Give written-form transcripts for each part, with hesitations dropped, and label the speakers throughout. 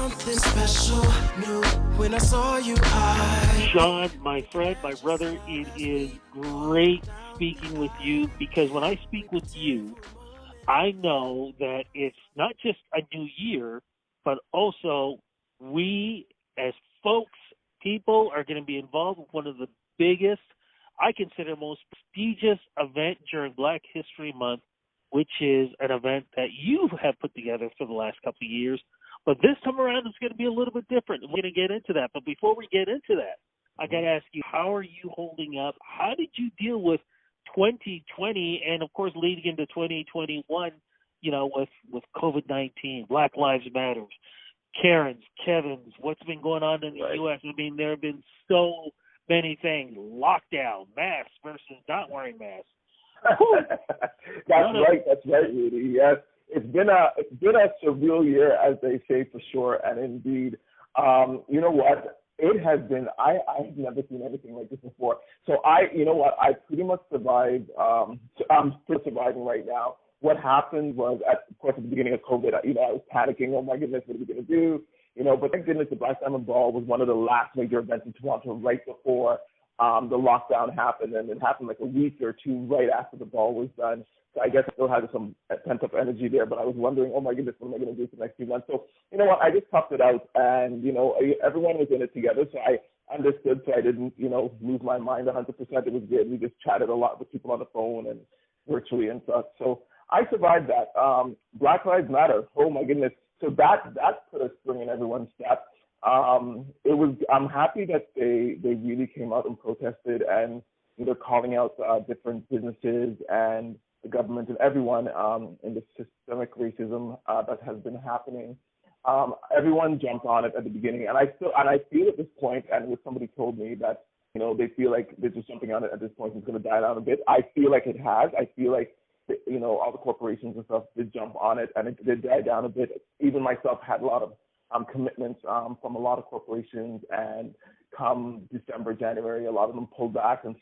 Speaker 1: something special new when I saw you.
Speaker 2: Shawn, my friend, my brother, it is great speaking with you because when I speak with you, I know that it's not just a new year, but also we as folks, people are going to be involved with one of the biggest, I consider most prestigious event during Black History Month, which is an event that you have put together for the last couple of years. But this time around, it's going to be a little bit different. We're going to get into that. But before we get into that, I got to ask you, how are you holding up? How did you deal with 2020 and, of course, leading into 2021, with COVID-19, Black Lives Matter, Karens, Kevins, what's been going on in the U.S.? I mean, there have been so many things, lockdown, masks versus not wearing masks.
Speaker 3: That's right, Rudy. Yes, it's been a surreal year, as they say, for sure. And indeed, you know what? It has been. I've never seen anything like this before. So I pretty much survived. I'm still surviving right now. What happened was, of course, at the beginning of COVID, I was panicking. Oh my goodness, what are we going to do? But thank goodness the Black Diamond Ball was one of the last major events in Toronto right before the lockdown happened, and it happened like a week or two right after the ball was done. So I guess I still had some pent-up energy there, but I was wondering, oh my goodness, what am I going to do for the next few months? So, you know what, I just toughed it out, and, everyone was in it together, so I understood, so I didn't, lose my mind 100%. It was good. We just chatted a lot with people on the phone and virtually and such. So I survived that. Black Lives Matter, oh my goodness. So that put a spring in everyone's step. I'm happy that they really came out and protested and calling out different businesses and the government and everyone in the systemic racism that has been happening. Everyone jumped on it at the beginning, and I feel at this point, and what somebody told me that they feel like there's just something on it at this point. It's going to die down a bit. I feel like it has. I feel like all the corporations and stuff did jump on it, and it did die down a bit. Even myself had a lot of commitments from a lot of corporations, and come December, January, a lot of them pulled back and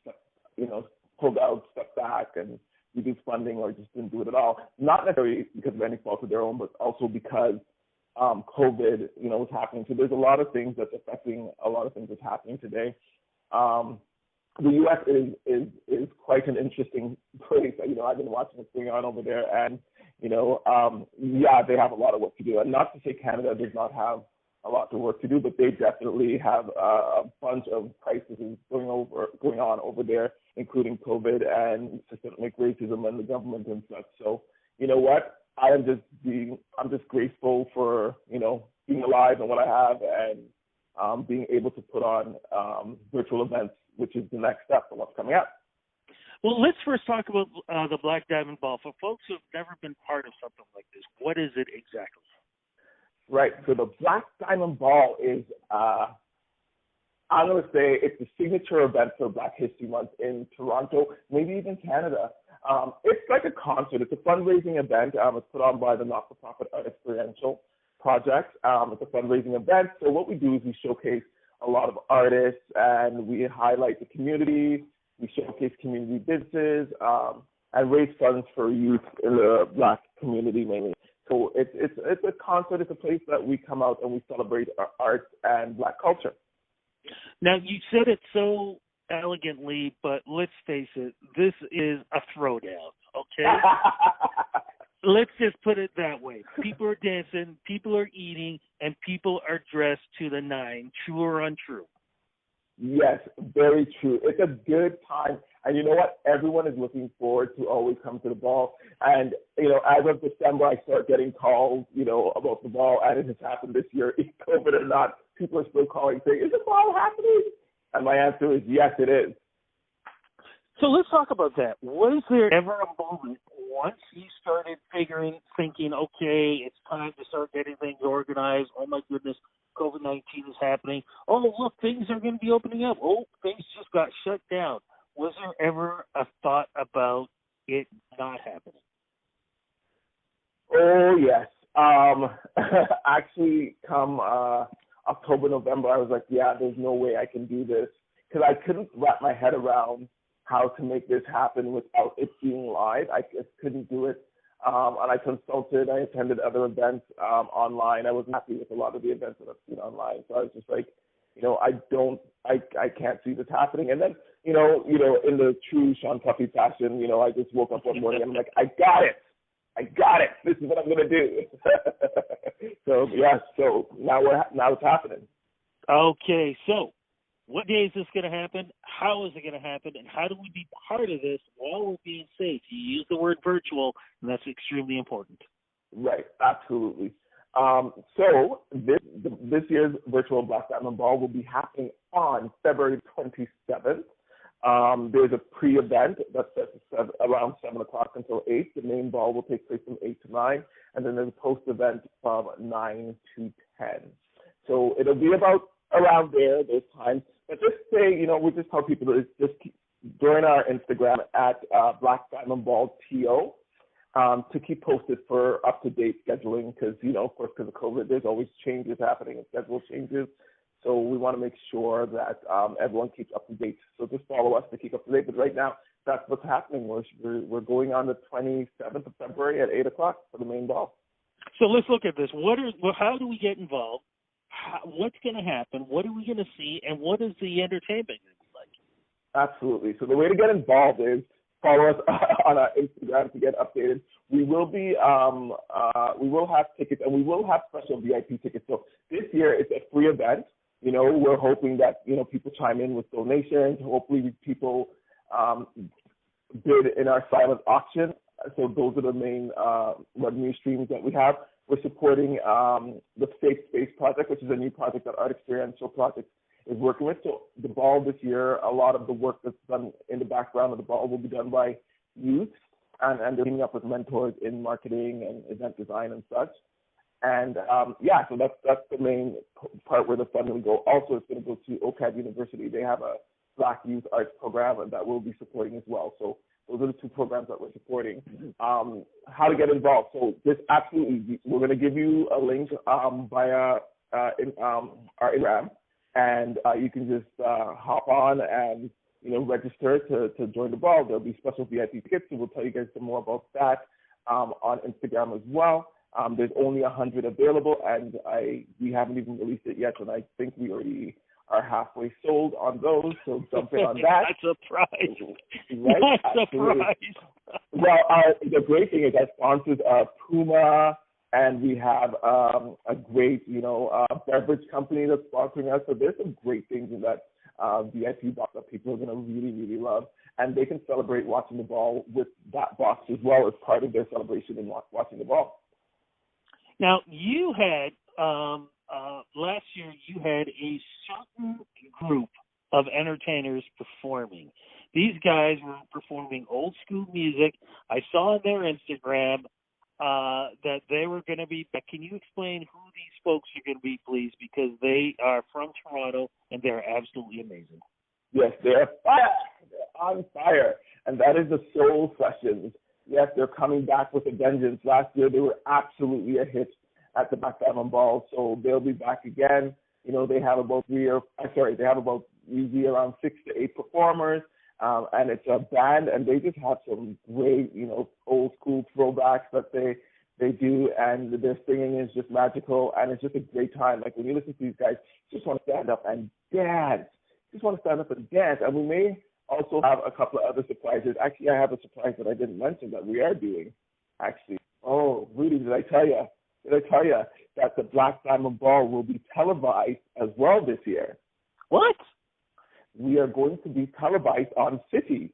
Speaker 3: pulled out, stepped back, and reduced funding or just didn't do it at all. Not necessarily because of any fault of their own, but also because COVID, was happening. So there's a lot of things that's affecting a lot of things that's happening today. The U.S. is quite an interesting place. I've been watching what's going on over there, and they have a lot of work to do. And not to say Canada does not have a lot of work to do, but they definitely have a bunch of crises going on over there, including COVID and systemic racism and the government and such. So, you know what? I'm just grateful for being alive and what I have, and being able to put on virtual events, which is the next step for what's coming up.
Speaker 2: Well, let's first talk about the Black Diamond Ball. For folks who have never been part of something like this, what is it exactly?
Speaker 3: Right. So the Black Diamond Ball is, I'm going to say, it's the signature event for Black History Month in Toronto, maybe even Canada. It's like a concert. It's a fundraising event. It's put on by the not-for-profit Art Experiential Project. It's a fundraising event. So what we do is we showcase a lot of artists, and we highlight the community. We showcase community businesses, and raise funds for youth in the Black community mainly. So it's a concert. It's a place that we come out and we celebrate our art and Black culture.
Speaker 2: Now, you said it so elegantly, but let's face it, this is a throwdown, okay? Let's just put it that way. People are dancing, people are eating, and people are dressed to the nine. True or untrue?
Speaker 3: Yes, very true. It's a good time. And you know what? Everyone is looking forward to always come to the ball. And, as of December, I start getting calls, about the ball. And it has happened this year, COVID or not. People are still calling saying, is the ball happening? And my answer is, yes, it is.
Speaker 2: So let's talk about that. Was there ever a moment once you started thinking, okay, it's time to start getting things organized. Oh, my goodness, COVID-19 is happening. Oh, look, things are going to be opening up. Oh, things just got shut down. Was there ever a thought about it not happening?
Speaker 3: Oh, yes. Actually, come October, November, I was like, yeah, there's no way I can do this. Because I couldn't wrap my head around how to make this happen without it being live. I just couldn't do it. and I consulted. I attended other events online. I wasn't happy with a lot of the events that I've seen online, so I was just like, I can't see this happening. And then, in the true Shawn Cuffie fashion, I just woke up one morning and I'm like, I got it. This is what I'm gonna do. So now it's happening.
Speaker 2: Okay, so what day is this going to happen? How is it going to happen? And how do we be part of this while we're being safe? You use the word virtual, and that's extremely important.
Speaker 3: Right, absolutely. So this year's virtual Black Diamond Ball will be happening on February 27th. There's a pre-event that starts around 7 o'clock until 8. The main ball will take place from 8 to 9, and then there's a post-event from 9 to 10. So it'll be about around those times. But just say, we just tell people to just join our Instagram at Black Diamond Ball TO to keep posted for up-to-date scheduling because, of course, because of COVID, there's always changes happening and schedule changes. So we want to make sure that everyone keeps up to date. So just follow us to keep up to date. But right now, that's what's happening. We're going on the 27th of February at 8 o'clock for the main ball.
Speaker 2: So let's look at this. How do we get involved? What's going to happen? What are we going to see? And what is the entertainment going to be like?
Speaker 3: Absolutely. So the way to get involved is follow us on our Instagram to get updated. We will we will have tickets and we will have special VIP tickets. So this year it's a free event. We're hoping that, people chime in with donations. Hopefully people bid in our silent auction. So those are the main revenue streams that we have. We're supporting the Safe Space Project, which is a new project that Art Experiential Project is working with. So the ball this year, a lot of the work that's done in the background of the ball will be done by youth, and they're teaming up with mentors in marketing and event design and such. And so that's the main part where the fund will go. Also, it's going to go to OCAD University. They have a Black Youth Arts program that we'll be supporting as well. So those are the two programs that we're supporting. How to get involved. So this absolutely, we're going to give you a link via our Instagram, and you can just hop on and register to join the ball. There'll be special VIP tickets, and we'll tell you guys some more about that on Instagram as well. There's only 100 available, and we haven't even released it yet, and I think we already are halfway sold on those, so jump in on that.
Speaker 2: That's a prize.
Speaker 3: Right?
Speaker 2: That's a prize.
Speaker 3: Well, the great thing is our sponsors are Puma, and we have a great, beverage company that's sponsoring us. So there's some great things in that VIP box that people are going to really, really love. And they can celebrate watching the ball with that box as well as part of their celebration in watching the ball.
Speaker 2: Now, you had, last year, you had a certain group of entertainers performing. These guys were performing old school music. I saw on their Instagram that they were going to be, but can you explain who these folks are going to be, please? Because they are from Toronto and they're absolutely amazing.
Speaker 3: Yes, they're fire. They're on fire. And that is the Soul Sessions. Yes, they're coming back with a vengeance. Last year, they were absolutely a hit at the Black Diamond Ball, so they'll be back again. They have about usually around 6 to 8 performers, and it's a band, and they just have some great, old school throwbacks that they do, and their singing is just magical, and it's just a great time. Like when you listen to these guys, you just want to stand up and dance. And we may also have a couple of other surprises. Actually, I have a surprise that I didn't mention that we are doing, actually. Oh, Rudy, did I tell you that the Black Diamond Ball will be televised as well this year?
Speaker 2: What?
Speaker 3: We are going to be televised on City.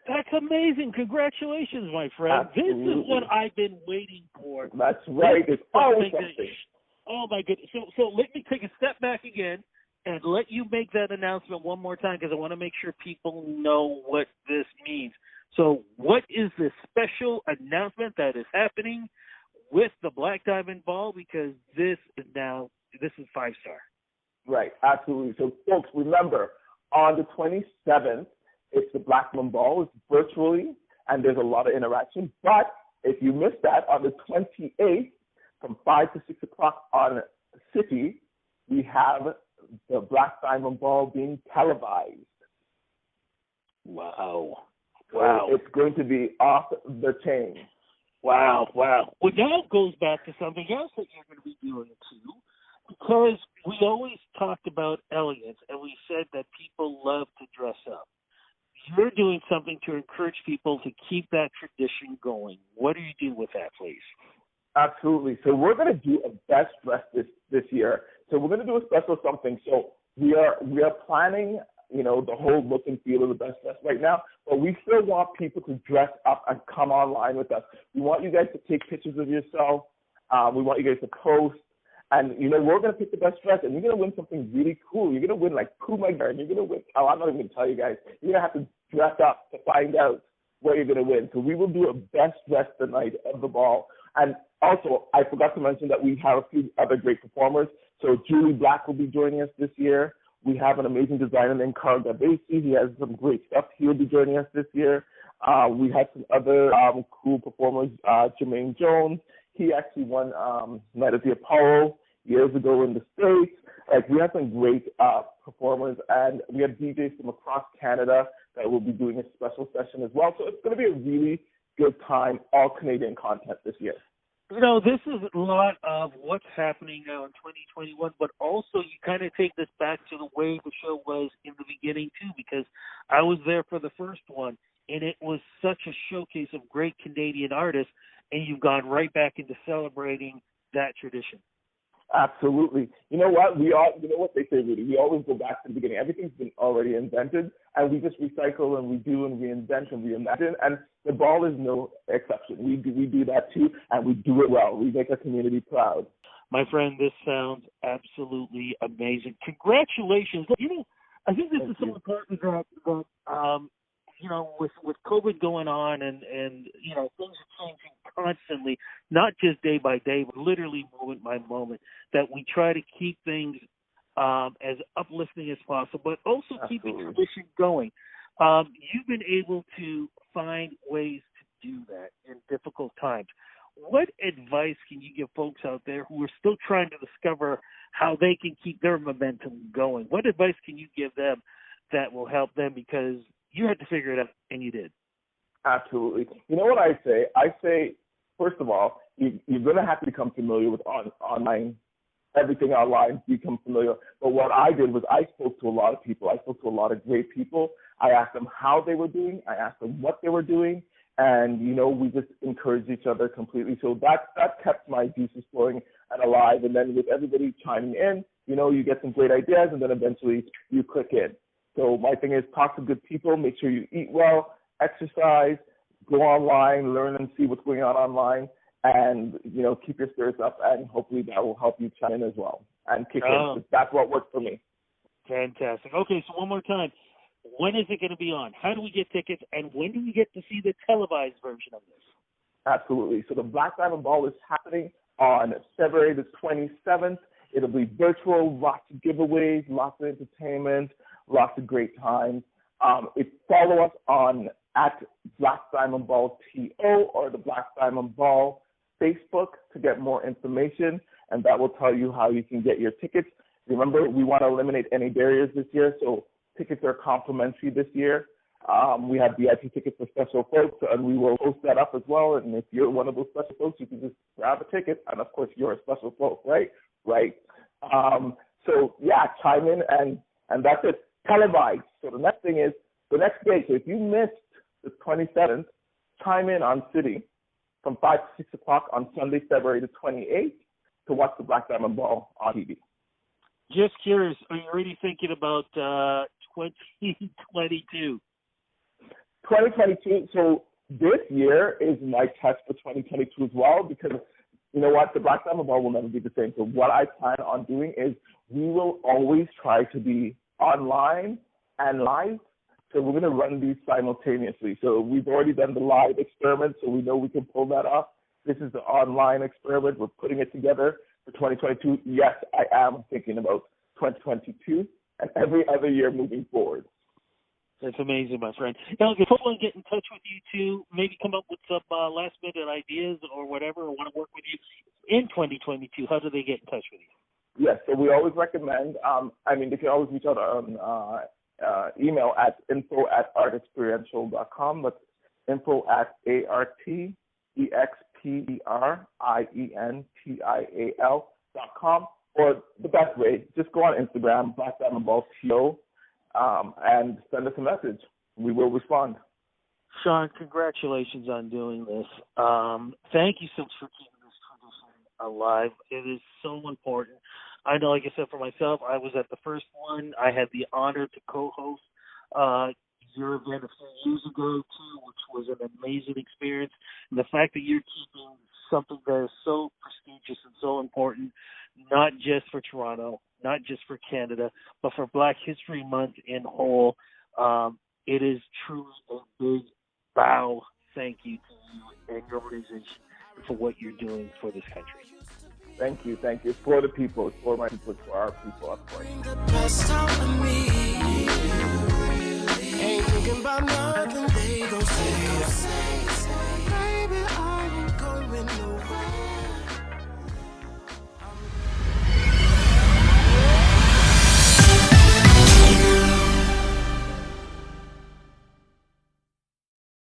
Speaker 2: That's amazing. Congratulations, my friend.
Speaker 3: Absolutely.
Speaker 2: This is what I've been waiting for.
Speaker 3: That's right. It's always something.
Speaker 2: Oh, my goodness. So let me take a step back again and let you make that announcement one more time because I want to make sure people know what this means. So what is this special announcement that is happening with the Black Diamond Ball? Because this is 5-star.
Speaker 3: Right, absolutely. So, folks, remember, on the 27th, it's the Black Diamond Ball. It's virtually, and there's a lot of interaction. But if you missed that, on the 28th, from 5 to 6 o'clock on City, we have the Black Diamond Ball being televised.
Speaker 2: Wow.
Speaker 3: So it's going to be off the chain.
Speaker 2: Wow, wow. Well, now it goes back to something else that you're going to be doing too, because we always talked about elegance, and we said that people love to dress up. You're doing something to encourage people to keep that tradition going. What do you do with that, please?
Speaker 3: Absolutely. So we're going to do a best dress this year. So we're going to do a special something. So we are planning, the whole look and feel of the best dress right now, but we still want people to dress up and come online with us. We want you guys to take pictures of yourself. We want you guys to post. And, we're going to pick the best dress, and you're going to win something really cool. You're going to win, like, Puma gear, and you're going to win. I'm not even going to tell you guys. You're going to have to dress up to find out what you're going to win. So we will do a best dress the night of the ball. And also, I forgot to mention that we have a few other great performers. So Julie Black will be joining us this year. We have an amazing designer named Carl Gabesi. He has some great stuff. He'll be joining us this year. We had some other cool performers, Jermaine Jones. He actually won Night at the Apollo years ago in the States. Like, we have some great performers, and we have DJs from across Canada that will be doing a special session as well. So it's going to be a really good time, all Canadian content this year.
Speaker 2: This is a lot of what's happening now in 2021, but also you kind of take this back to the way the show was in the beginning, too, because I was there for the first one, and it was such a showcase of great Canadian artists, and you've gone right back into celebrating that tradition.
Speaker 3: Absolutely. You know what? You know what they say, Rudy? We always go back to the beginning. Everything's been already invented, and we just recycle and we do and reinvent and reimagine. And the ball is no exception. We do that too, and we do it well. We make our community proud.
Speaker 2: My friend, this sounds absolutely amazing. Congratulations. I think this is so important that with COVID going on and things are changing constantly, not just day by day, but literally moment by moment, that we try to keep things as uplifting as possible, but also keeping tradition going. You've been able to find ways to do that in difficult times. What advice can you give folks out there who are still trying to discover how they can keep their momentum going? What advice can you give them that will help them, because you had to figure it out, and you did?
Speaker 3: Absolutely. You know what I say? I say, first of all, you're going to have to become familiar with online, everything online, become familiar. But what I did was I spoke to a lot of people. I spoke to a lot of great people. I asked them how they were doing. I asked them what they were doing. And, we just encouraged each other completely. So that kept my juices flowing and alive. And then with everybody chiming in, you get some great ideas, and then eventually you click in. So my thing is, talk to good people, make sure you eat well, exercise, go online, learn and see what's going on online, and, keep your spirits up, and hopefully that will help you chime in as well and kick in. That's what worked for me.
Speaker 2: Fantastic. Okay, so one more time. When is it going to be on? How do we get tickets, and when do we get to see the televised version of this?
Speaker 3: Absolutely. So the Black Diamond Ball is happening on February the 27th. It'll be virtual, lots of giveaways, lots of entertainment, lots of great times. Follow us on at Black Diamond Ball TO or the Black Diamond Ball Facebook to get more information, and that will tell you how you can get your tickets. Remember, we want to eliminate any barriers this year, so tickets are complimentary this year. We have VIP tickets for special folks, and we will post that up as well. And if you're one of those special folks, you can just grab a ticket, and of course, you're a special folk, right? Right. So yeah, chime in, and that's it. Televised. So the next thing is the next day. So if you missed the 27th, chime in on City from 5 to 6 o'clock on Sunday, February the 28th, to watch the Black Diamond Ball on TV.
Speaker 2: Just curious, are you already thinking about 2022?
Speaker 3: 2022. So this year is my test for 2022 as well, because you know what, the Black Diamond Ball will never be the same. So what I plan on doing is we will always try to be online and live. So we're going to run these simultaneously. So we've already done the live experiment, so we know we can pull that off. This is the online experiment. We're putting it together for 2022. Yes, I am thinking about 2022 and every other year moving forward.
Speaker 2: That's amazing, my friend. Now, if people want to get in touch with you to maybe come up with some last-minute ideas or whatever, or want to work with you in 2022, how do they get in touch with you?
Speaker 3: Yes, so we always recommend, they can always reach out on email at info@artexperiential.com. That's info@artexperiential.com. BlackDiamondBaltial.com, or the best way, just go on Instagram, Black Diamond Ball TO, and send us a message. We will respond.
Speaker 2: Shawn, congratulations on doing this. Thank you so much for keeping this tradition alive. It is so important. I know, like I said, for myself, I was at the first one. I had the honor to co-host your event a few years ago, too, which was an amazing experience. And the fact that you're keeping something that is so prestigious and so important, not just for Toronto, not just for Canada, but for Black History Month in whole, it is truly a big bow thank you to you and your organization for what you're doing for this country.
Speaker 3: Thank you. It's for the people. It's for my people. It's for our people, of course.
Speaker 1: Bring the best out of me. Ain't thinking about nothing they gon' say.